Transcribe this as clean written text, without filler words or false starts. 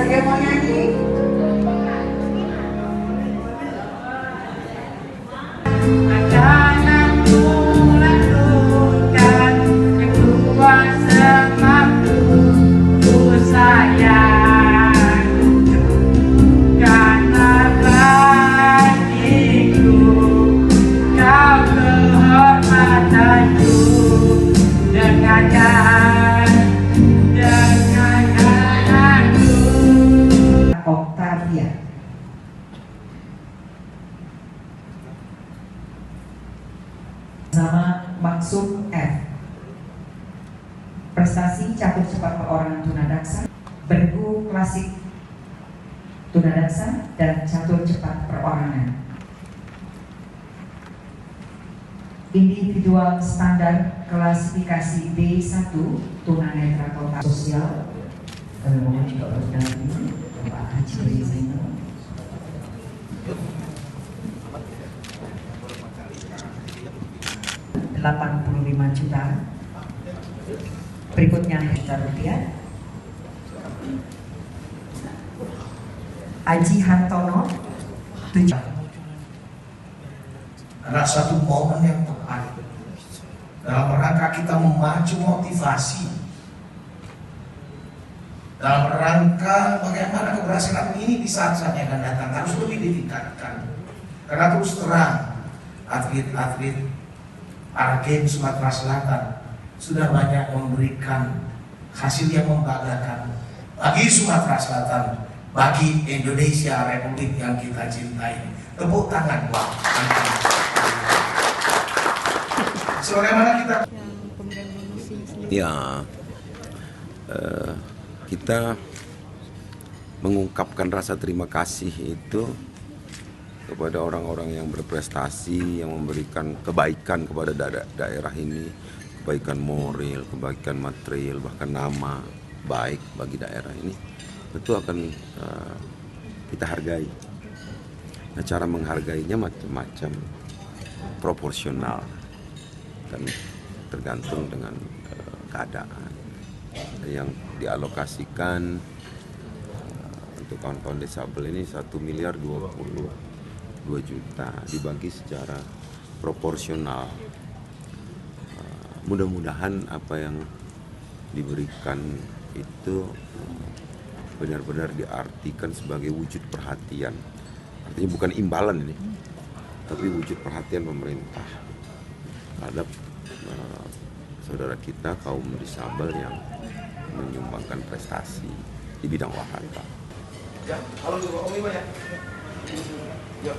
dia mau nyanyi. Octavia. Nama Maksum F. Prestasi catur cepat perorangan tunadaksa, bergu klasik tunadaksa, dan catur cepat perorangan. Individual standar klasifikasi B1 tunanetra total sosial. Mohon juga berdampingan Bapak Haji Zainal. $85 juta. Berikutnya juta rupiah. Aji Hartono 7. Adalah satu momen yang tepat dalam rangka kita memacu motivasi, dalam rangka bagaimana keberhasilan ini di saat-saat yang akan datang harus lebih ditingkatkan. Karena terus terang atlet-atlet para Games Sumatera Selatan sudah banyak memberikan hasil yang membanggakan bagi Sumatera Selatan, bagi Indonesia Republik yang kita cintai. Tepuk tangan buat sebagaimana kita kita mengungkapkan rasa terima kasih itu kepada orang-orang yang berprestasi, yang memberikan kebaikan kepada daerah ini, kebaikan moral, kebaikan material, bahkan nama baik bagi daerah ini, itu akan kita hargai. Nah, cara menghargainya macam-macam, proporsional, dan tergantung dengan keadaan. Yang dialokasikan untuk kawan-kawan disabel ini 1.022 juta dibagi secara proporsional. Mudah-mudahan apa yang diberikan itu benar-benar diartikan sebagai wujud perhatian. Artinya bukan imbalan ini, tapi wujud perhatian pemerintah terhadap saudara kita kaum disabel yang menyumbangkan prestasi di bidang olahraga. Ya, halo Om Iwa ya. Yuk.